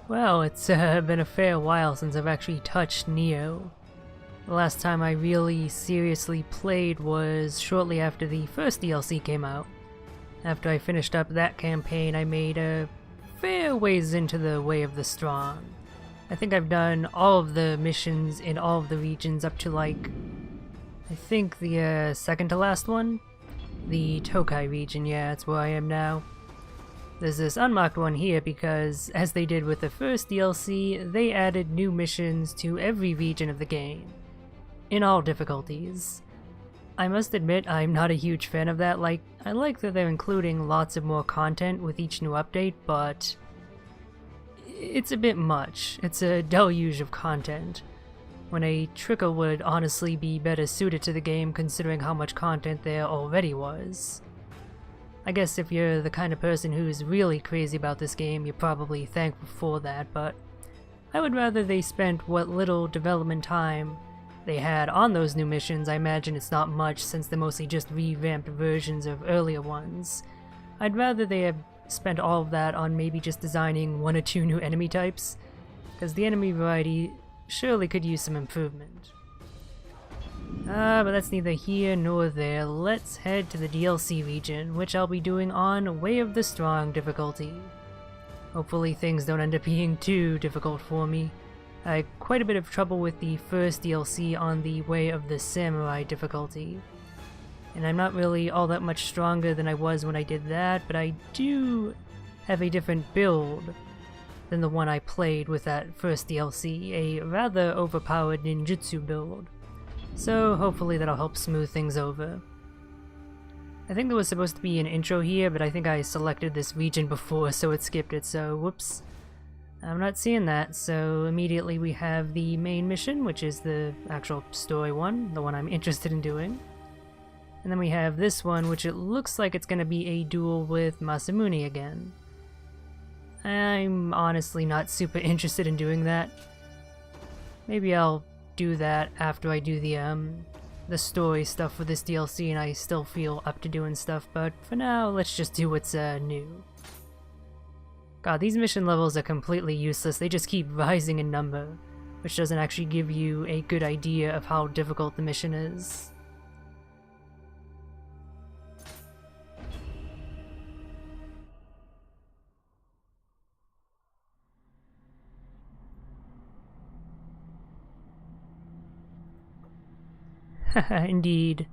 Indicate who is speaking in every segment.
Speaker 1: Well, it's been a fair while since I've actually touched Nioh. The last time I really seriously played was shortly after the first DLC came out. After I finished up that campaign, I made a fair ways into the Way of the Strong. I think I've done all of the missions in all of the regions up to like, I think the second to last one? The Tokai region, yeah, that's where I am now. There's this unmarked one here because, as they did with the first DLC, they added new missions to every region of the game, in all difficulties. I must admit I'm not a huge fan of that. Like, I like that they're including lots of more content with each new update, but it's a bit much. It's a deluge of content, when a trickle would honestly be better suited to the game considering how much content there already was. I guess if you're the kind of person who's really crazy about this game, you're probably thankful for that, but I would rather they spent what little development time they had on those new missions. I imagine it's not much since they're mostly just revamped versions of earlier ones. I'd rather they have spent all of that on maybe just designing one or two new enemy types, because the enemy variety surely could use some improvement. But that's neither here nor there. Let's head to the DLC region, which I'll be doing on Way of the Strong difficulty. Hopefully things don't end up being too difficult for me. I had quite a bit of trouble with the first DLC on the Way of the Samurai difficulty. And I'm not really all that much stronger than I was when I did that, but I do have a different build than the one I played with that first DLC, a rather overpowered ninjutsu build. So hopefully that'll help smooth things over. I think there was supposed to be an intro here, but I think I selected this region before, so it skipped it, so whoops. I'm not seeing that, so immediately we have the main mission, which is the actual story one, the one I'm interested in doing. And then we have this one, which it looks like it's going to be a duel with Masamune again. I'm honestly not super interested in doing that. Maybe I'll do that after I do the story stuff for this DLC and I still feel up to doing stuff, but for now, let's just do what's new. God, these mission levels are completely useless. They just keep rising in number, which doesn't actually give you a good idea of how difficult the mission is. Indeed.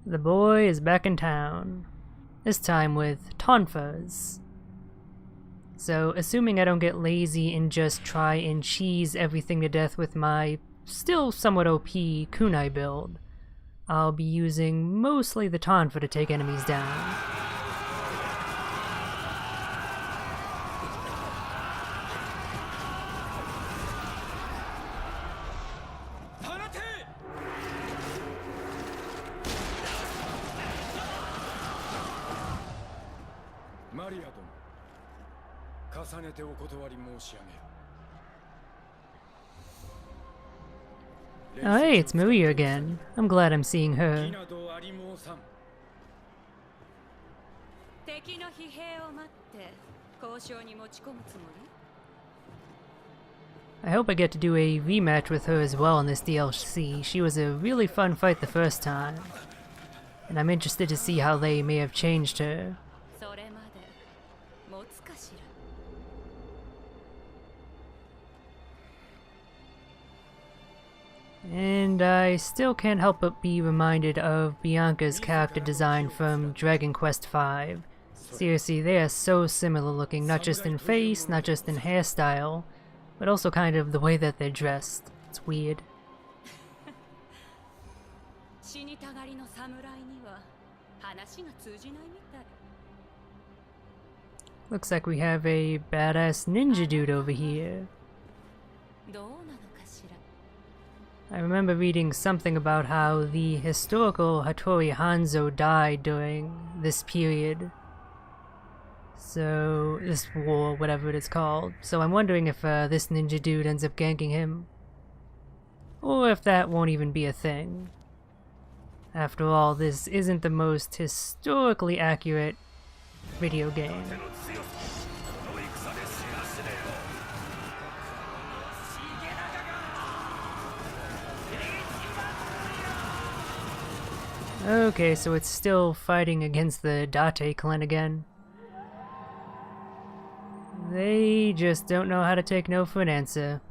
Speaker 1: The boy is back in town. This time with tonfas. So, assuming I don't get lazy and just try and cheese everything to death with my still somewhat OP kunai build, I'll be using mostly the tonfa to take enemies down. Oh hey, it's Maria again. I'm glad I'm seeing her. I hope I get to do a rematch with her as well in this DLC. She was a really fun fight the first time, and I'm interested to see how they may have changed her. And I still can't help but be reminded of Bianca's character design from Dragon Quest V. Seriously, they are so similar looking, not just in face, not just in hairstyle, but also kind of the way that they're dressed. It's weird. Looks like we have a badass ninja dude over here. I remember reading something about how the historical Hattori Hanzo died during this period. So, this war, whatever it is called. So I'm wondering if this ninja dude ends up ganking him. Or if that won't even be a thing. After all, this isn't the most historically accurate video game. Okay, so it's still fighting against the Date clan again. They just don't know how to take no for an answer.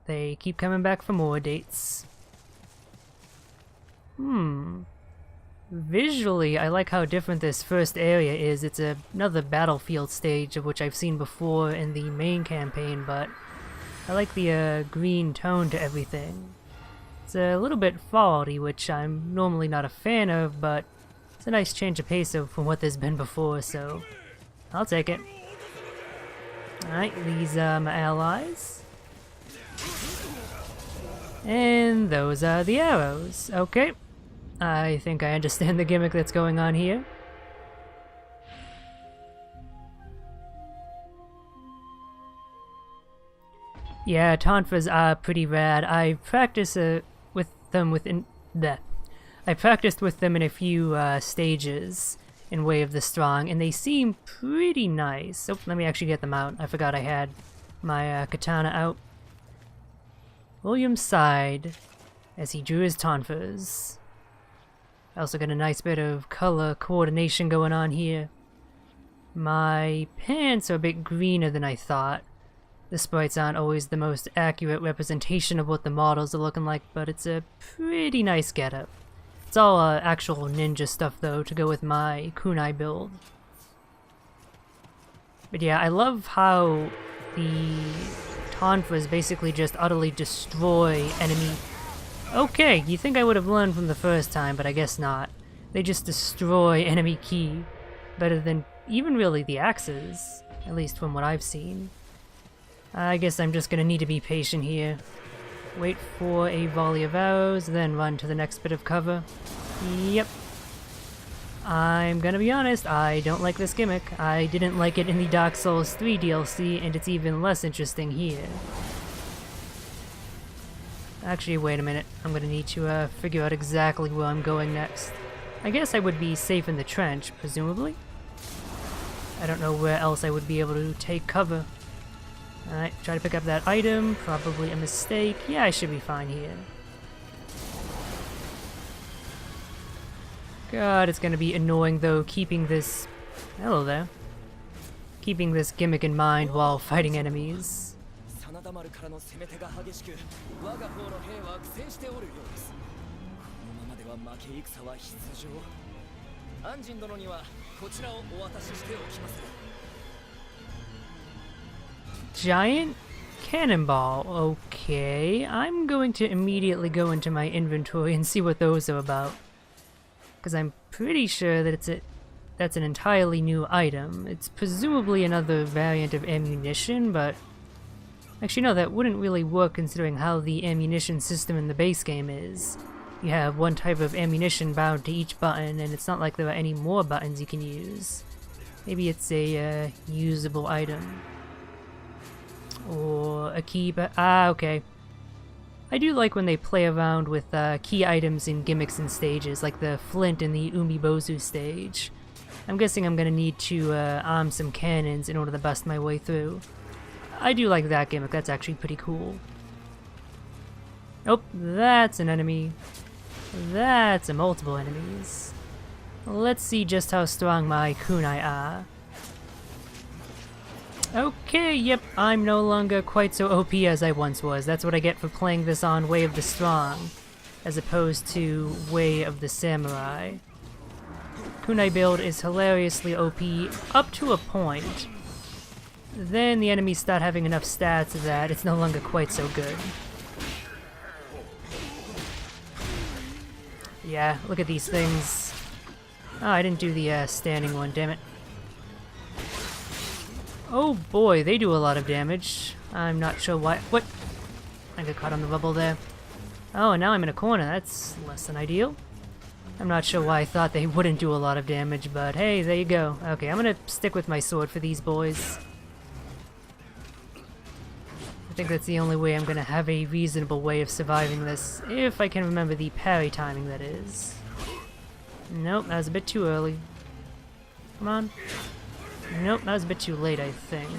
Speaker 1: They keep coming back for more dates. Visually, I like how different this first area is. It's another battlefield stage of which I've seen before in the main campaign, but I like the green tone to everything. It's a little bit fallout-y, which I'm normally not a fan of, but it's a nice change of pace from what there's been before, so I'll take it. Alright, these are my allies. And those are the arrows. Okay. I think I understand the gimmick that's going on here. Yeah, tonfas are pretty rad. I practiced with them I practiced with them in a few stages in Way of the Strong, and they seem pretty nice. Oh, let me actually get them out. I forgot I had my katana out. William sighed as he drew his tonfas. I also got a nice bit of color coordination going on here. My pants are a bit greener than I thought. The sprites aren't always the most accurate representation of what the models are looking like, but it's a pretty nice getup. It's all actual ninja stuff though to go with my kunai build. But yeah, I love how the tonfas basically just utterly destroy enemy. Okay, you think I would have learned from the first time, but I guess not. They just destroy enemy ki better than even really the axes, at least from what I've seen. I guess I'm just gonna need to be patient here. Wait for a volley of arrows, then run to the next bit of cover. Yep. I'm gonna be honest, I don't like this gimmick. I didn't like it in the Dark Souls 3 DLC, and it's even less interesting here. Actually, wait a minute. I'm gonna need to figure out exactly where I'm going next. I guess I would be safe in the trench, presumably. I don't know where else I would be able to take cover. Alright, try to pick up that item. Probably a mistake. Yeah, I should be fine here. God, it's gonna be annoying though, keeping this... Hello there. Keeping this gimmick in mind while fighting enemies. Giant cannonball. Okay, I'm going to immediately go into my inventory and see what those are about. Because I'm pretty sure that that's an entirely new item. It's presumably another variant of ammunition, but... Actually, no, that wouldn't really work considering how the ammunition system in the base game is. You have one type of ammunition bound to each button, and it's not like there are any more buttons you can use. Maybe it's a usable item. Or a key, but okay. I do like when they play around with key items in gimmicks and stages, like the flint in the Umibozu stage. I'm guessing I'm gonna need to arm some cannons in order to bust my way through. I do like that gimmick, that's actually pretty cool. Oh, that's an enemy. That's a multiple enemies. Let's see just how strong my kunai are. Okay, yep, I'm no longer quite so OP as I once was. That's what I get for playing this on Way of the Strong, as opposed to Way of the Samurai. Kunai build is hilariously OP up to a point. Then the enemies start having enough stats that it's no longer quite so good. Yeah, look at these things. Oh, I didn't do the standing one, damn it. Oh boy, they do a lot of damage. I'm not sure why. What? I got caught on the rubble there. Oh, and now I'm in a corner. That's less than ideal. I'm not sure why I thought they wouldn't do a lot of damage, but hey, there you go. Okay, I'm gonna stick with my sword for these boys. I think that's the only way I'm gonna have a reasonable way of surviving this, if I can remember the parry timing, that is. Nope, that was a bit too early. Come on. Nope, that was a bit too late, I think.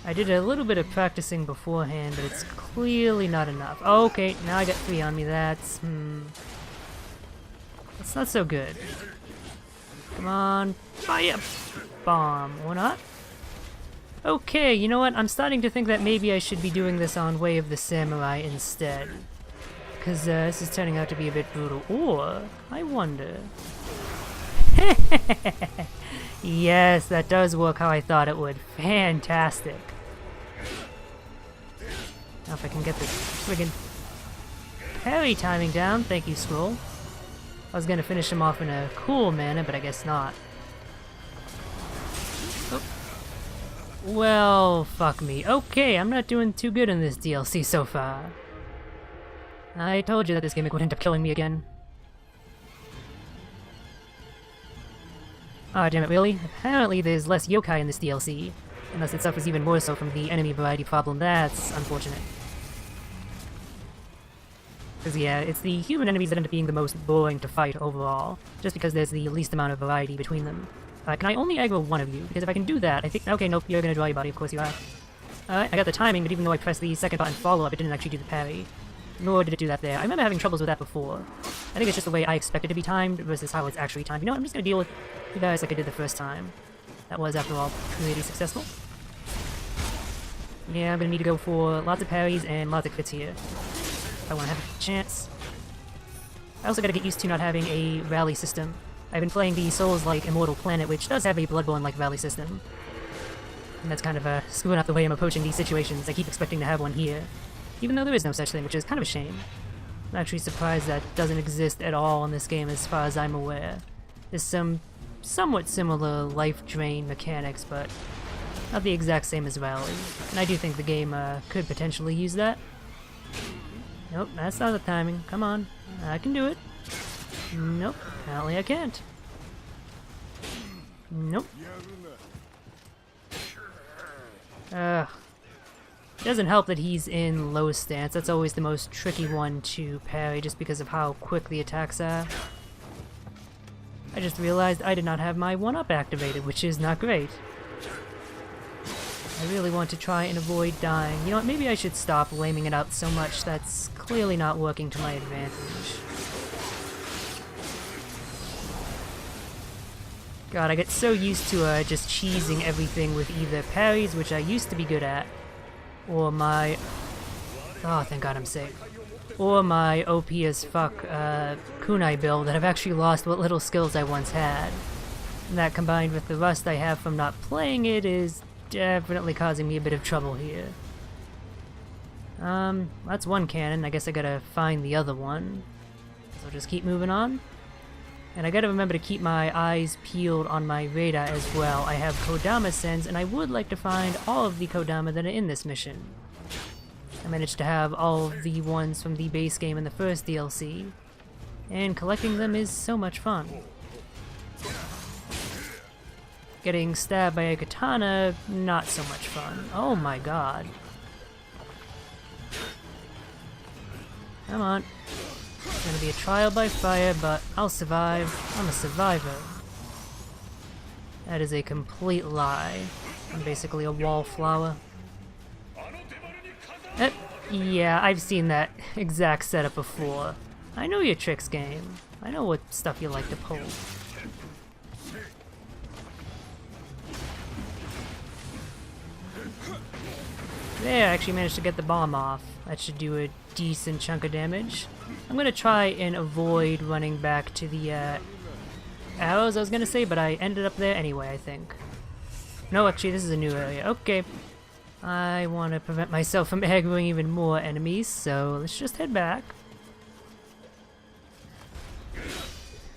Speaker 1: I did a little bit of practicing beforehand, but it's clearly not enough. Oh, okay, now I got 3 on me, that's... That's not so good. Come on, fire! Bomb, or not? Okay, you know what? I'm starting to think that maybe I should be doing this on Way of the Samurai instead. Because this is turning out to be a bit brutal. Or, I wonder... Yes, that does work how I thought it would. Fantastic. Now if I can get this friggin' parry timing down. Thank you, Scroll. I was gonna finish him off in a cool manner, but I guess not. Oh. Well, fuck me. Okay, I'm not doing too good in this DLC so far. I told you that this gimmick would end up killing me again. Ah, damn it, really? Apparently there's less yokai in this DLC, unless it suffers even more so from the enemy variety problem. That's unfortunate. Because yeah, it's the human enemies that end up being the most boring to fight overall, just because there's the least amount of variety between them. Can I only aggro one of you? Because if I can do that, I think... Okay, nope, you're gonna draw your body, of course you are. Alright, I got the timing, but even though I pressed the second button follow-up, it didn't actually do the parry. Nor did it do that there. I remember having troubles with that before. I think it's just the way I expect it to be timed versus how it's actually timed. You know what, I'm just gonna deal with you guys like I did the first time. That was, after all, pretty successful. Yeah, I'm gonna need to go for lots of parries and lots of crits here. If I wanna have a chance. I also gotta get used to not having a rally system. I've been playing the Souls-like Immortal Planet, which does have a Bloodborne-like rally system. And that's kind of screwing up the way I'm approaching these situations. I keep expecting to have one here. Even though there is no such thing, which is kind of a shame. I'm actually surprised that doesn't exist at all in this game as far as I'm aware. There's some somewhat similar life drain mechanics, but not the exact same as rally. And I do think the game could potentially use that. Nope, that's not the timing. Come on, I can do it. Nope, apparently I can't. Nope. It doesn't help that he's in low stance. That's always the most tricky one to parry just because of how quick the attacks are. I just realized I did not have my 1-up activated, which is not great. I really want to try and avoid dying. You know what, maybe I should stop laming it out so much. That's clearly not working to my advantage. God, I get so used to just cheesing everything with either parries, which I used to be good at, or my... Oh, thank God I'm safe. Or my OP as fuck kunai build that I've actually lost what little skills I once had. And that combined with the rust I have from not playing it is definitely causing me a bit of trouble here. That's one cannon. I guess I gotta find the other one. So just keep moving on. And I gotta remember to keep my eyes peeled on my radar as well. I have Kodama Sens, and I would like to find all of the Kodama that are in this mission. I managed to have all of the ones from the base game in the first DLC, and collecting them is so much fun. Getting stabbed by a katana, not so much fun. Oh my god. Come on. It's gonna be a trial by fire, but I'll survive. I'm a survivor. That is a complete lie. I'm basically a wallflower. Yeah, I've seen that exact setup before. I know your tricks, game. I know what stuff you like to pull. There, I actually managed to get the bomb off. That should do a decent chunk of damage. I'm gonna try and avoid running back to the arrows, I was gonna say, but I ended up there anyway, I think. No, actually, this is a new area. Okay. I want to prevent myself from aggroing even more enemies, so let's just head back.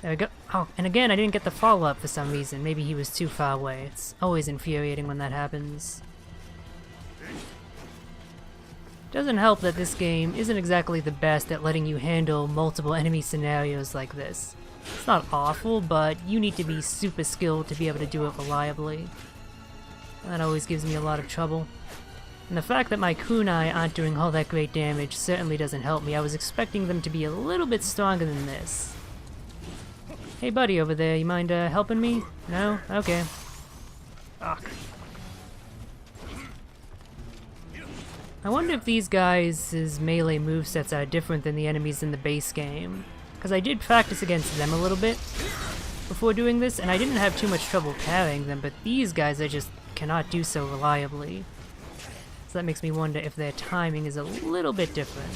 Speaker 1: There we go. Oh, and again, I didn't get the follow-up for some reason. Maybe he was too far away. It's always infuriating when that happens. Doesn't help that this game isn't exactly the best at letting you handle multiple enemy scenarios like this. It's not awful, but you need to be super skilled to be able to do it reliably. That always gives me a lot of trouble. And the fact that my kunai aren't doing all that great damage certainly doesn't help me. I was expecting them to be a little bit stronger than this. Hey buddy over there, you mind helping me? No? Okay. Fuck. I wonder if these guys' melee movesets are different than the enemies in the base game. Because I did practice against them a little bit before doing this, and I didn't have too much trouble parrying them, but these guys I just cannot do so reliably. So that makes me wonder if their timing is a little bit different.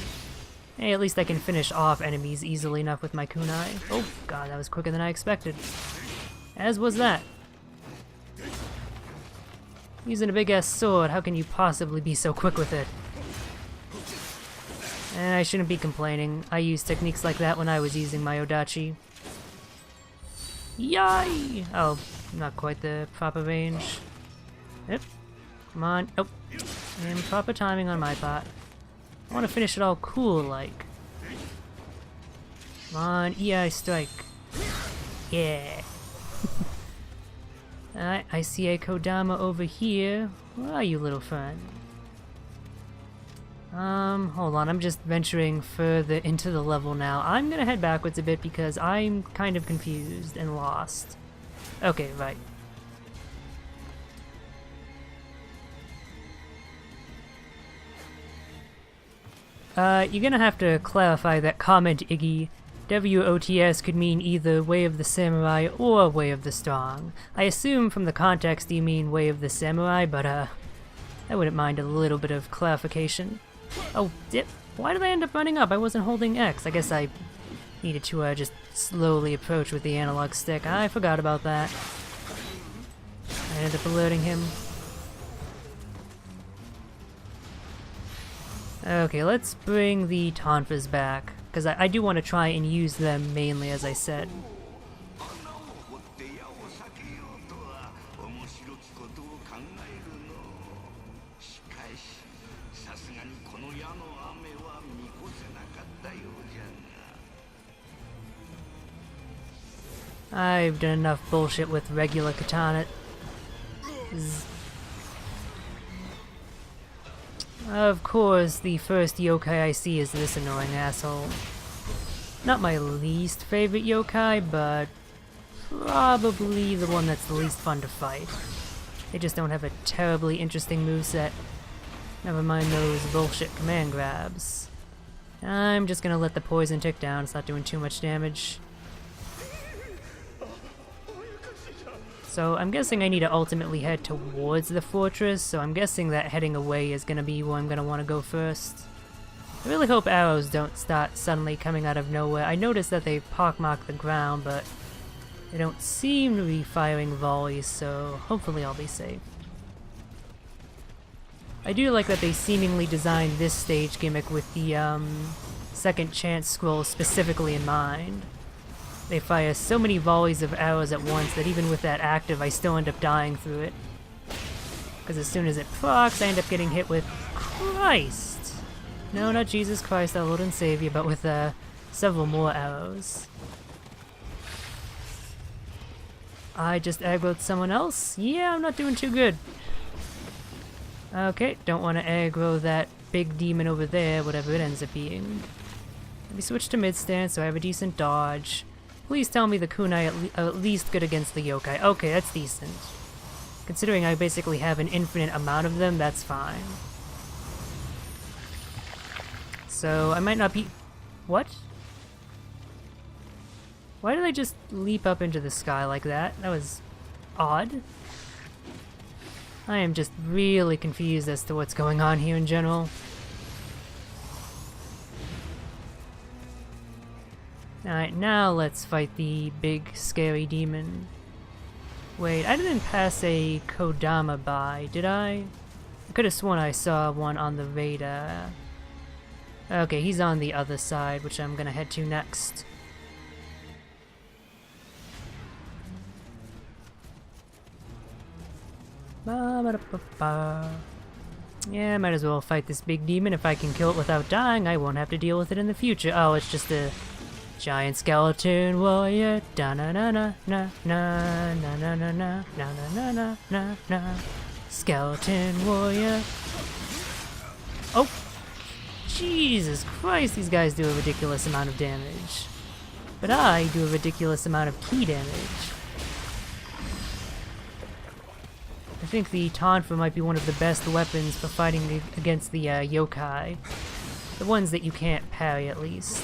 Speaker 1: Hey, at least I can finish off enemies easily enough with my kunai. Oh god, that was quicker than I expected. As was that. Using a big-ass sword, how can you possibly be so quick with it? And I shouldn't be complaining. I used techniques like that when I was using my Odachi. Yay! Oh, not quite the proper range. Yep. Come on. Oh. And proper timing on my part. I want to finish it all cool-like. Come on, EI strike. Yeah. Alright, I see a Kodama over here. Where are you, little friend? Hold on, I'm just venturing further into the level now. I'm gonna head backwards a bit because I'm kind of confused and lost. Okay, right. You're gonna have to clarify that comment, Iggy. WOTS could mean either Way of the Samurai or Way of the Strong. I assume from the context you mean Way of the Samurai, but I wouldn't mind a little bit of clarification. Oh, dip. Why did I end up running up? I wasn't holding X. I guess I needed to just slowly approach with the analog stick. I forgot about that. I ended up alerting him. Okay, let's bring the Tonfas back, because I do want to try and use them mainly, as I said. I've done enough bullshit with regular katana. Of course, the first yokai I see is this annoying asshole. Not my least favorite yokai, but probably the one that's the least fun to fight. They just don't have a terribly interesting moveset. Never mind those bullshit command grabs. I'm just gonna let the poison tick down, it's not doing too much damage. So I'm guessing I need to ultimately head towards the fortress, so I'm guessing that heading away is gonna be where I'm gonna want to go first. I really hope arrows don't start suddenly coming out of nowhere. I noticed that they pockmark the ground, but they don't seem to be firing volleys, so hopefully I'll be safe. I do like that they seemingly designed this stage gimmick with the second chance scroll specifically in mind. They fire so many volleys of arrows at once that even with that active I still end up dying through it. Because as soon as it procs, I end up getting hit with Christ! No, not Jesus Christ, our Lord and Savior, but with several more arrows. I just aggroed someone else? Yeah, I'm not doing too good. Okay, don't want to aggro that big demon over there, whatever it ends up being. Let me switch to mid stance so I have a decent dodge. Please tell me the kunai at least good against the yokai. Okay, that's decent. Considering I basically have an infinite amount of them, that's fine. So, I might not be... What? Why did I just leap up into the sky like that? That was odd. I am just really confused as to what's going on here in general. Alright, now let's fight the big, scary demon. Wait, I didn't pass a Kodama by, did I? I could have sworn I saw one on the radar. Okay, he's on the other side, which I'm gonna head to next. Yeah, might as well fight this big demon. If I can kill it without dying, I won't have to deal with it in the future. Oh, it's just a giant skeleton warrior. Da na na na na na na na na na na na na na na. Skeleton warrior. Oh, Jesus Christ! These guys do a ridiculous amount of damage, but I do a ridiculous amount of key damage. I think the Tonfa might be one of the best weapons for fighting against the yokai. The ones that you can't parry, at least.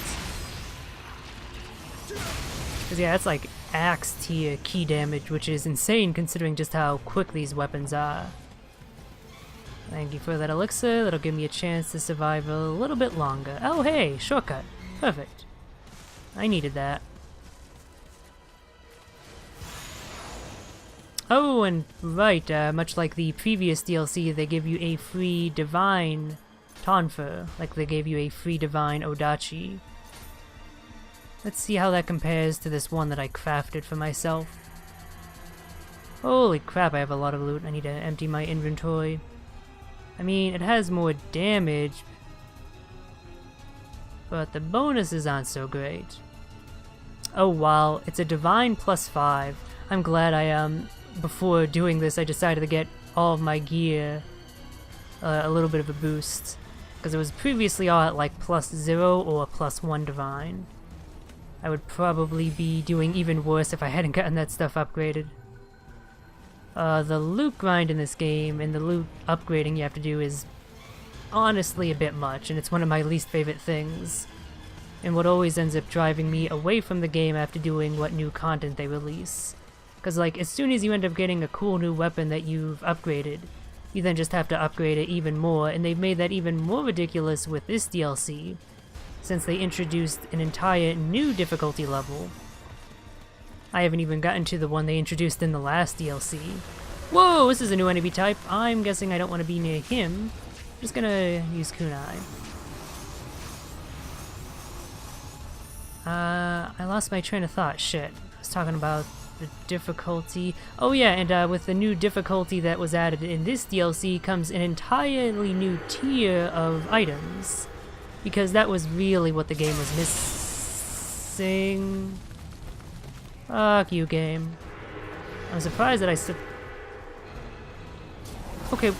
Speaker 1: Because yeah, that's like axe tier key damage, which is insane considering just how quick these weapons are. Thank you for that elixir, that'll give me a chance to survive a little bit longer. Oh hey, shortcut. Perfect. I needed that. Oh, and right, much like the previous DLC, they give you a free Divine Tonfa, like they gave you a free Divine Odachi. Let's see how that compares to this one that I crafted for myself. Holy crap, I have a lot of loot. I need to empty my inventory. I mean, it has more damage, but the bonuses aren't so great. Oh wow, it's a Divine +5. I'm glad before doing this, I decided to get all of my gear a little bit of a boost, because it was previously all at like +0 or +1 Divine. I would probably be doing even worse if I hadn't gotten that stuff upgraded. The loot grind in this game and the loot upgrading you have to do is honestly a bit much, and it's one of my least favorite things. And what always ends up driving me away from the game after doing what new content they release. Because like, as soon as you end up getting a cool new weapon that you've upgraded, you then just have to upgrade it even more, and they've made that even more ridiculous with this DLC, since they introduced an entire new difficulty level. I haven't even gotten to the one they introduced in the last DLC. Whoa, this is a new enemy type. I'm guessing I don't want to be near him. I'm just gonna use kunai. I lost my train of thought, shit. I was talking about the difficulty. Oh yeah, and with the new difficulty that was added in this DLC comes an entirely new tier of items. Because that was really what the game was missing. Fuck you, game. I'm surprised that I said... Okay.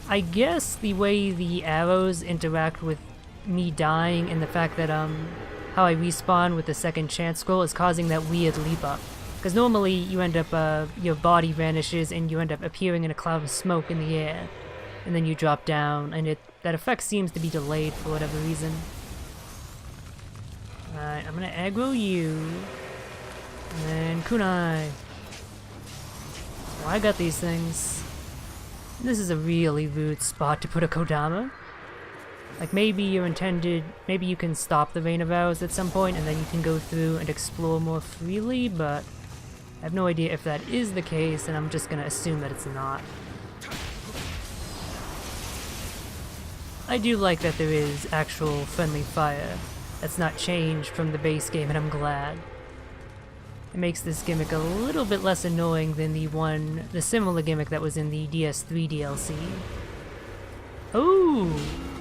Speaker 1: I guess the way the arrows interact with me dying and the fact that, how I respawn with the second chance scroll is causing that weird leap up. Because normally you end up, your body vanishes and you end up appearing in a cloud of smoke in the air. And then you drop down, and that effect seems to be delayed for whatever reason. Alright, I'm gonna aggro you. And kunai. Well, I got these things. This is a really rude spot to put a Kodama. Like, maybe you're intended, maybe you can stop the Vein of Arrows at some point, and then you can go through and explore more freely, but I have no idea if that is the case, and I'm just gonna assume that it's not. I do like that there is actual friendly fire. That's not changed from the base game, and I'm glad. It makes this gimmick a little bit less annoying than the similar gimmick that was in the DS3 DLC. Oh,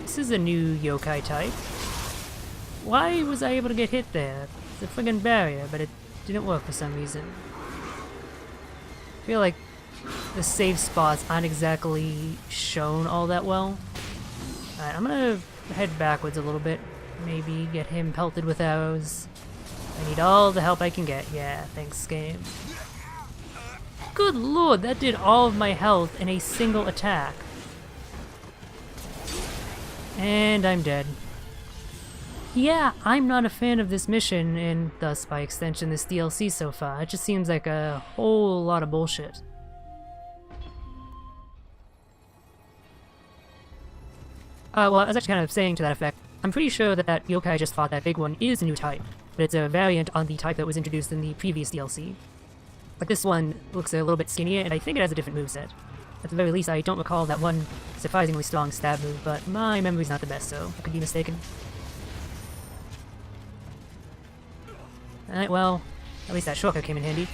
Speaker 1: this is a new yokai type. Why was I able to get hit there? It's a friggin' barrier, but it didn't work for some reason. I feel like the save spots aren't exactly shown all that well. Alright, I'm gonna head backwards a little bit. Maybe get him pelted with arrows. I need all the help I can get. Yeah, thanks, game. Good lord, that did all of my health in a single attack. And I'm dead. Yeah, I'm not a fan of this mission, and thus, by extension, this DLC so far. It just seems like a whole lot of bullshit. Well, I was actually kind of saying to that effect, I'm pretty sure that that yokai I just fought, that big one, is a new type, but it's a variant on the type that was introduced in the previous DLC. Like, this one looks a little bit skinnier, and I think it has a different moveset. At the very least, I don't recall that one surprisingly strong stab move, but my memory's not the best, so I could be mistaken. Alright, well, at least that shortcut came in handy.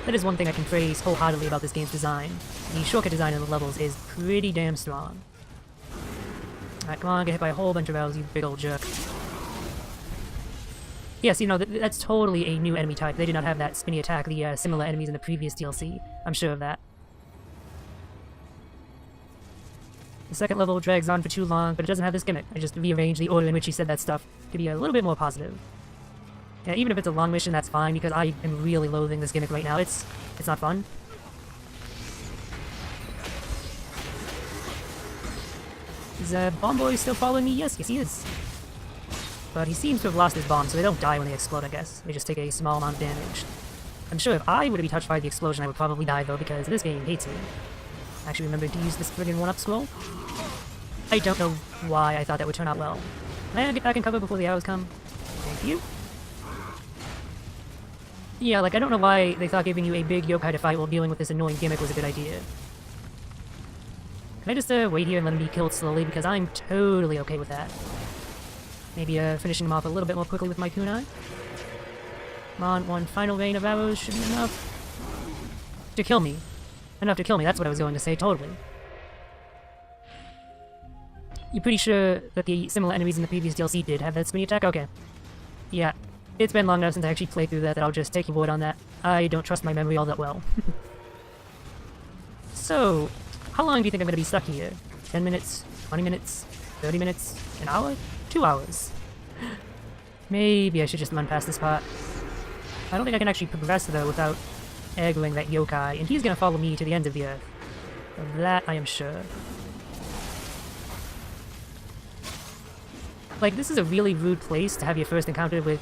Speaker 1: That is one thing I can praise wholeheartedly about this game's design. The shortcut design in the levels is pretty damn strong. Alright, come on, get hit by a whole bunch of arrows, you big old jerk. Yes, you know, that's totally a new enemy type. They did not have that spinny attack, the similar enemies in the previous DLC. I'm sure of that. The second level drags on for too long, but it doesn't have this gimmick. I just rearranged the order in which he said that stuff to be a little bit more positive. Yeah, even if it's a long mission, that's fine, because I am really loathing this gimmick right now. It's not fun. Is Bomb Boy still following me? Yes, he is. But he seems to have lost his bombs, so they don't die when they explode, I guess. They just take a small amount of damage. I'm sure if I were to be touched by the explosion, I would probably die, though, because this game hates me. Actually remembered to use this friggin' 1-up scroll. I don't know why I thought that would turn out well. May I get back in cover before the arrows come? Thank you. Yeah, like, I don't know why they thought giving you a big yokai to fight while dealing with this annoying gimmick was a good idea. Can I just wait here and let him be killed slowly, because I'm totally okay with that. Maybe finishing him off a little bit more quickly with my kunai. Come on, one final rain of arrows should be enough to kill me. Enough to kill me, that's what I was going to say, totally. You're pretty sure that the similar enemies in the previous DLC did have that spinny attack? Okay. Yeah, it's been long enough since I actually played through that I'll just take your word on that. I don't trust my memory all that well. So, how long do you think I'm going to be stuck here? 10 minutes? 20 minutes? 30 minutes? An hour? 2 hours? Maybe I should just run past this part. I don't think I can actually progress, though, without aggroing that yokai, and he's going to follow me to the ends of the earth. Of that I am sure. Like, this is a really rude place to have your first encounter with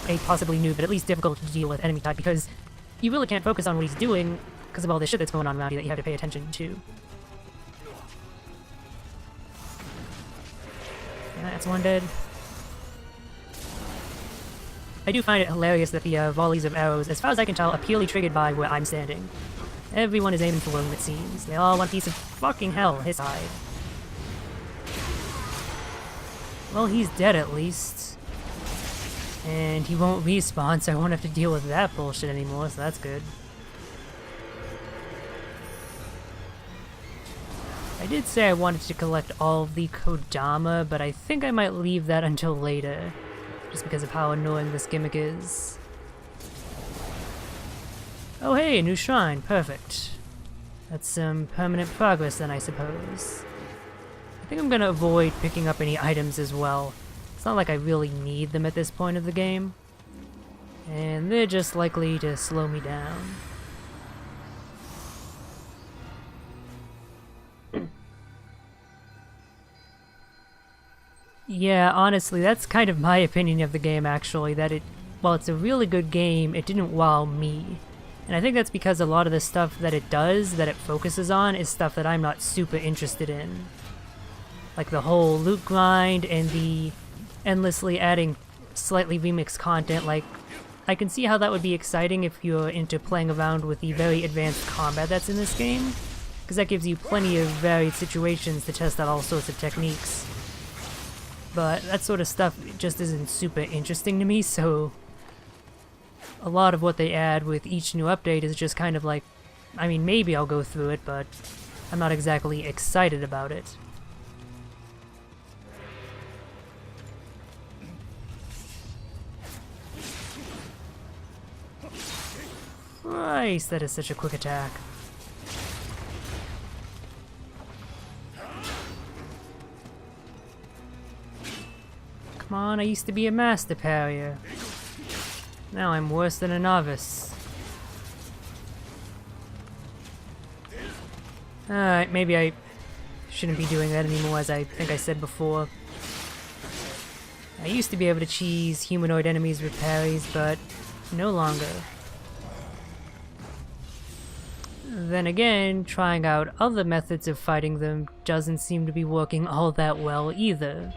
Speaker 1: a possibly new, but at least difficult to deal with enemy type, because you really can't focus on what he's doing because of all this shit that's going on around you that you have to pay attention to. That's one dead. I do find it hilarious that the volleys of arrows, as far as I can tell, are purely triggered by where I'm standing. Everyone is aiming for him, it seems. They all want a piece of fucking hell, his side. Well, he's dead at least. And he won't respawn, so I won't have to deal with that bullshit anymore, so that's good. I did say I wanted to collect all of the Kodama, but I think I might leave that until later. Just because of how annoying this gimmick is. Oh hey, a new shrine, perfect. That's some permanent progress then, I suppose. I think I'm gonna avoid picking up any items as well. It's not like I really need them at this point of the game. And they're just likely to slow me down. Yeah, honestly, that's kind of my opinion of the game, actually, that while it's a really good game, it didn't wow me. And I think that's because a lot of the stuff that it does, that it focuses on, is stuff that I'm not super interested in. Like the whole loot grind and the endlessly adding slightly remixed content. Like, I can see how that would be exciting if you're into playing around with the very advanced combat that's in this game, because that gives you plenty of varied situations to test out all sorts of techniques. But that sort of stuff just isn't super interesting to me, so a lot of what they add with each new update is just kind of like, I mean, maybe I'll go through it, but I'm not exactly excited about it. Christ, that is such a quick attack. Come on, I used to be a master parrier. Now I'm worse than a novice. Alright, maybe I shouldn't be doing that anymore, as I think I said before. I used to be able to cheese humanoid enemies with parries, but no longer. Then again, trying out other methods of fighting them doesn't seem to be working all that well either.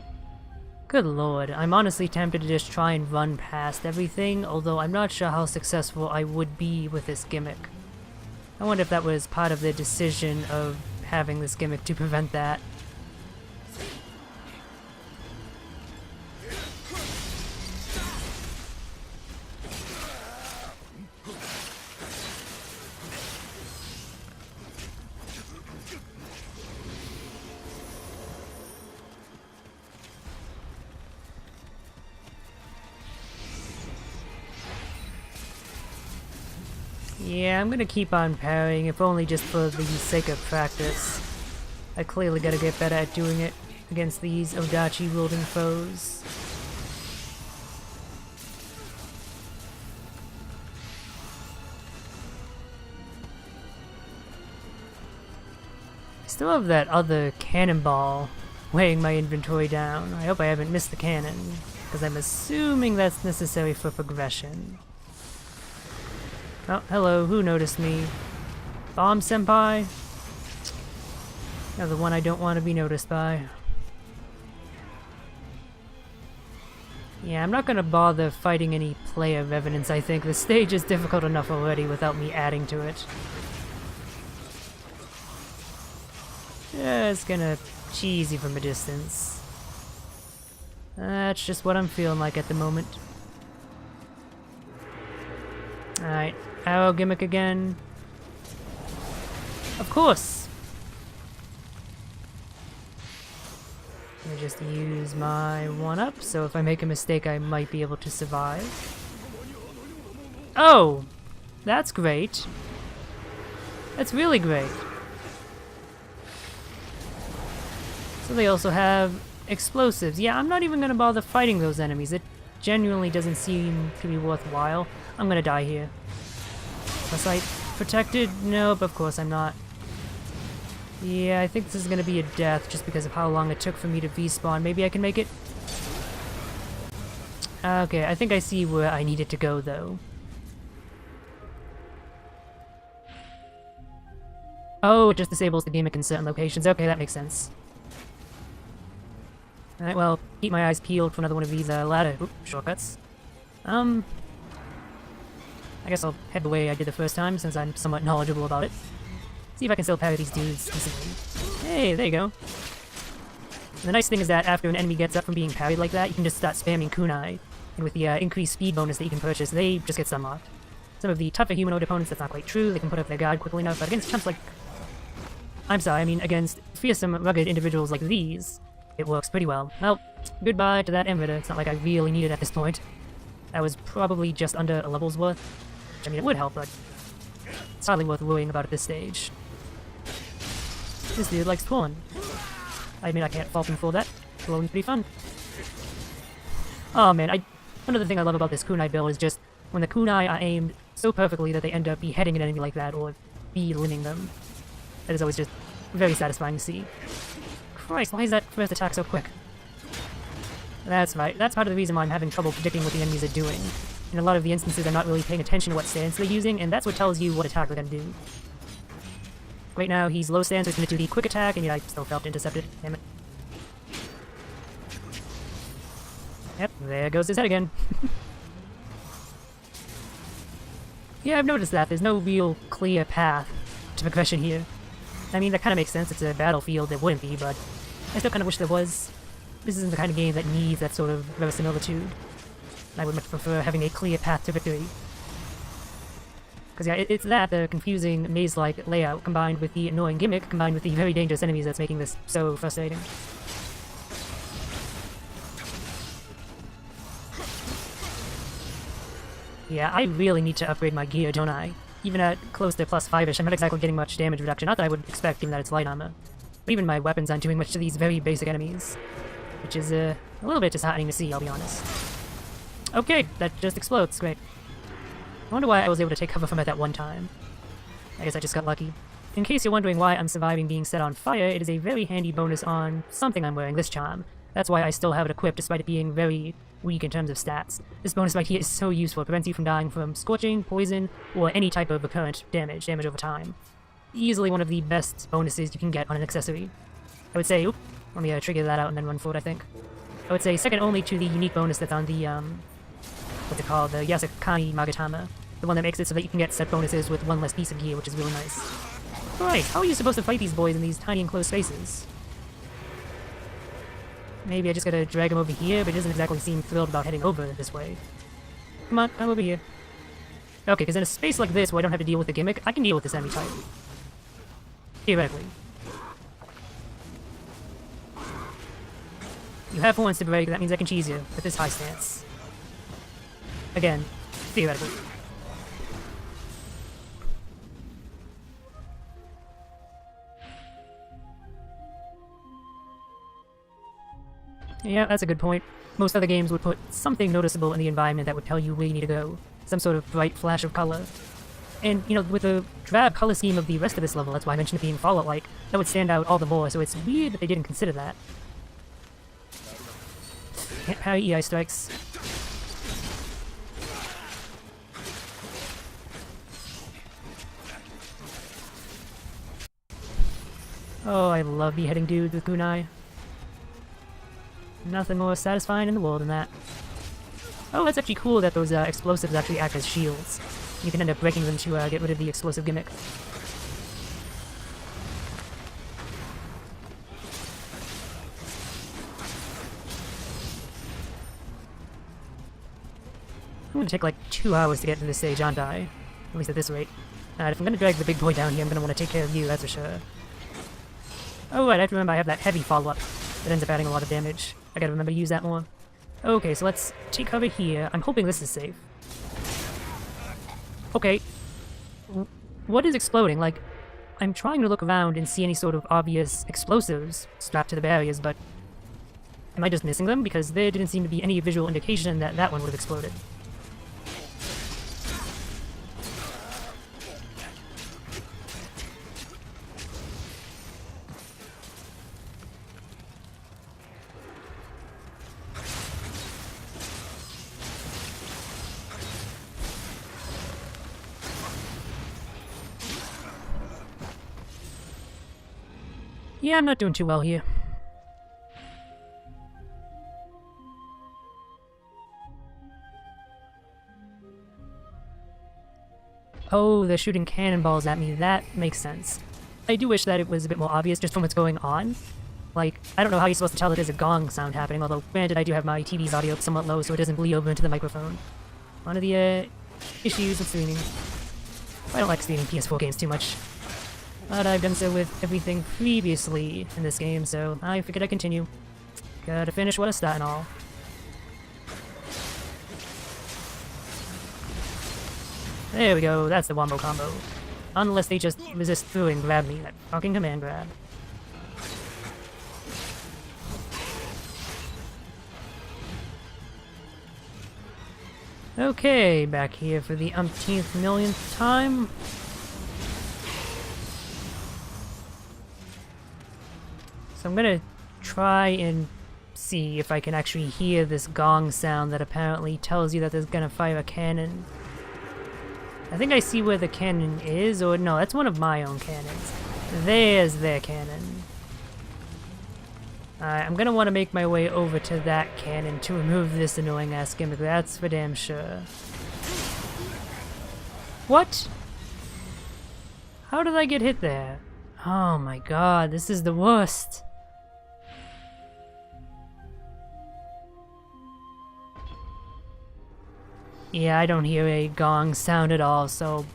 Speaker 1: Good lord, I'm honestly tempted to just try and run past everything, although I'm not sure how successful I would be with this gimmick. I wonder if that was part of the decision of having this gimmick to prevent that. Yeah, I'm gonna keep on parrying, if only just for the sake of practice. I clearly gotta get better at doing it against these Odachi-wielding foes. I still have that other cannonball weighing my inventory down. I hope I haven't missed the cannon. Because I'm assuming that's necessary for progression. Oh, hello, who noticed me? Bomb Senpai? You're the one I don't want to be noticed by. Yeah, I'm not gonna bother fighting any player revenants, I think. The stage is difficult enough already without me adding to it. Just gonna cheese you from a distance. That's just what I'm feeling like at the moment. Alright, arrow gimmick again. Of course! Let me just use my 1-up, so if I make a mistake I might be able to survive. Oh! That's great. That's really great. So they also have explosives. Yeah, I'm not even gonna bother fighting those enemies. It genuinely doesn't seem to be worthwhile. I'm gonna die here. Was I protected? Nope, of course I'm not. Yeah, I think this is gonna be a death just because of how long it took for me to respawn. Maybe I can make it? Okay, I think I see where I needed to go though. Oh, it just disables the gimmick in certain locations. Okay, that makes sense. Alright, well, keep my eyes peeled for another one of these ladder shortcuts. I guess I'll head the way I did the first time, since I'm somewhat knowledgeable about it. See if I can still parry these dudes decently. Hey, there you go. And the nice thing is that after an enemy gets up from being parried like that, you can just start spamming kunai. And with the increased speed bonus that you can purchase, they just get unlocked. Some of the tougher humanoid opponents, that's not quite true. They can put up their guard quickly enough, but against chumps like... I'm sorry, I mean against fearsome, rugged individuals like these, it works pretty well. Well, goodbye to that inverter. It's not like I really need it at this point. That was probably just under a level's worth. Which, I mean, it would help, but it's hardly worth worrying about at this stage. This dude likes twirling. I admit I can't fault him for that. Twirling's pretty fun. Oh man, another thing I love about this kunai build is just when the kunai are aimed so perfectly that they end up beheading an enemy like that, or be-limbing them. That is always just very satisfying to see. Christ, why is that first attack so quick? That's right, that's part of the reason why I'm having trouble predicting what the enemies are doing. In a lot of the instances, I'm not really paying attention to what stance they're using, and that's what tells you what attack they're gonna do. Right now, he's low stance, so he's gonna do the quick attack, and yet I still failed to intercept it. Damn it. Yep, there goes his head again. Yeah, I've noticed that. There's no real clear path to progression here. I mean, that kind of makes sense. It's a battlefield. It wouldn't be, but I still kind of wish there was. This isn't the kind of game that needs that sort of verisimilitude. I would much prefer having a clear path to victory. Because yeah, it's that, the confusing maze-like layout, combined with the annoying gimmick, combined with the very dangerous enemies that's making this so frustrating. Yeah, I really need to upgrade my gear, don't I? Even at close to plus 5-ish, I'm not exactly getting much damage reduction. Not that I would expect, given that it's light armor. But even my weapons aren't doing much to these very basic enemies. Which is a little bit disheartening to see, I'll be honest. Okay, that just explodes. Great. I wonder why I was able to take cover from it that one time. I guess I just got lucky. In case you're wondering why I'm surviving being set on fire, it is a very handy bonus on something I'm wearing, this charm. That's why I still have it equipped, despite it being very weak in terms of stats. This bonus right here is so useful. It prevents you from dying from scorching, poison, or any type of recurrent damage over time. Easily one of the best bonuses you can get on an accessory. I would say, oop, let me trigger that out and then run forward, I think. I would say second only to the unique bonus that's on the, what's it called, the Yasakani Magatama. The one that makes it so that you can get set bonuses with one less piece of gear, which is really nice. Right, how are you supposed to fight these boys in these tiny enclosed spaces? Maybe I just gotta drag him over here, but he doesn't exactly seem thrilled about heading over this way. Come on, come over here. Okay, because in a space like this where I don't have to deal with the gimmick, I can deal with this enemy type. Theoretically. You have horns to break, that means I can cheese you with this high stance. Again, theoretically. Yeah, that's a good point. Most other games would put something noticeable in the environment that would tell you where you need to go. Some sort of bright flash of color. And, you know, with the drab color scheme of the rest of this level, that's why I mentioned it being Fallout-like, that would stand out all the more, so it's weird that they didn't consider that. can't parry EI strikes. Oh, I love beheading dudes with kunai. Nothing more satisfying in the world than that. Oh, that's actually cool that those explosives actually act as shields. You can end up breaking them to get rid of the explosive gimmick. I'm gonna take like 2 hours to get to this stage, aren't I? At least at this rate. If I'm gonna drag the big boy down here, I'm gonna want to take care of you, that's for sure. Oh right, I have to remember I have that heavy follow-up that ends up adding a lot of damage. I gotta remember to use that more. Okay, so let's take cover here. I'm hoping this is safe. Okay. What is exploding? Like, I'm trying to look around and see any sort of obvious explosives strapped to the barriers, but am I just missing them? Because there didn't seem to be any visual indication that that one would have exploded. Yeah, I'm not doing too well here. Oh, they're shooting cannonballs at me. That makes sense. I do wish that it was a bit more obvious just from what's going on. Like, I don't know how you're supposed to tell that there's a gong sound happening, although granted I do have my TV's audio up somewhat low so it doesn't bleed over into the microphone. One of the issues with streaming. I don't like streaming PS4 games too much. But I've done so with everything previously in this game, so I figured I'd continue. Gotta finish what I start and all. There we go, that's the wombo combo. Unless they just resist through and grab me, that fucking command grab. Okay, back here for the umpteenth millionth time. So I'm gonna try and see if I can actually hear this gong sound that apparently tells you that there's gonna fire a cannon. I think I see where the cannon is, or no, that's one of my own cannons. There's their cannon. I'm gonna want to make my way over to that cannon to remove this annoying ass gimmick, that's for damn sure. What? How did I get hit there? Oh my god, this is the worst. Yeah, I don't hear a gong sound at all, so,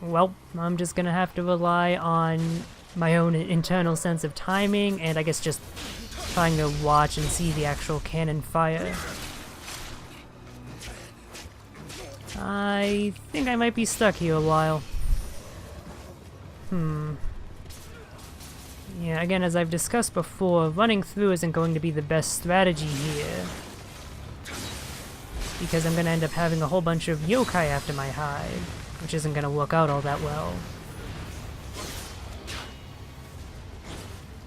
Speaker 1: well, I'm just gonna have to rely on my own internal sense of timing, and I guess just trying to watch and see the actual cannon fire. I think I might be stuck here a while. Yeah, again, as I've discussed before, running through isn't going to be the best strategy here. Because I'm gonna end up having a whole bunch of yokai after my hide, which isn't gonna work out all that well.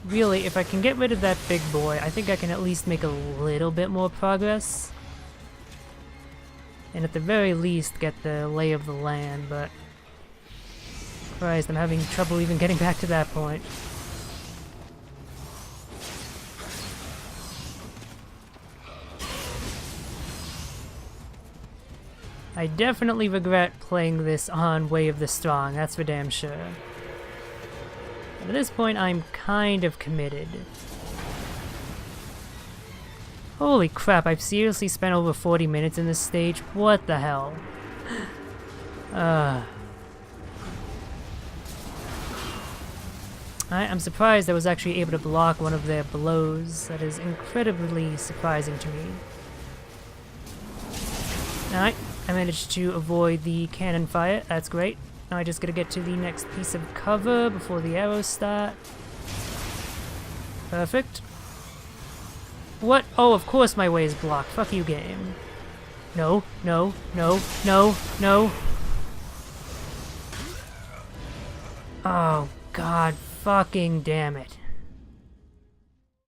Speaker 1: Really, if I can get rid of that big boy, I think I can at least make a little bit more progress. And at the very least, get the lay of the land, but... Christ, I'm having trouble even getting back to that point. I definitely regret playing this on Way of the Strong, that's for damn sure. But at this point, I'm kind of committed. Holy crap, I've seriously spent over 40 minutes in this stage? What the hell? I'm surprised I was actually able to block one of their blows. That is incredibly surprising to me. Alright, I managed to avoid the cannon fire, that's great. Now I just gotta get to the next piece of cover before the arrows start. Perfect. What? Oh, of course my way is blocked. Fuck you, game. No, no, no, no, no. Oh, god fucking damn it.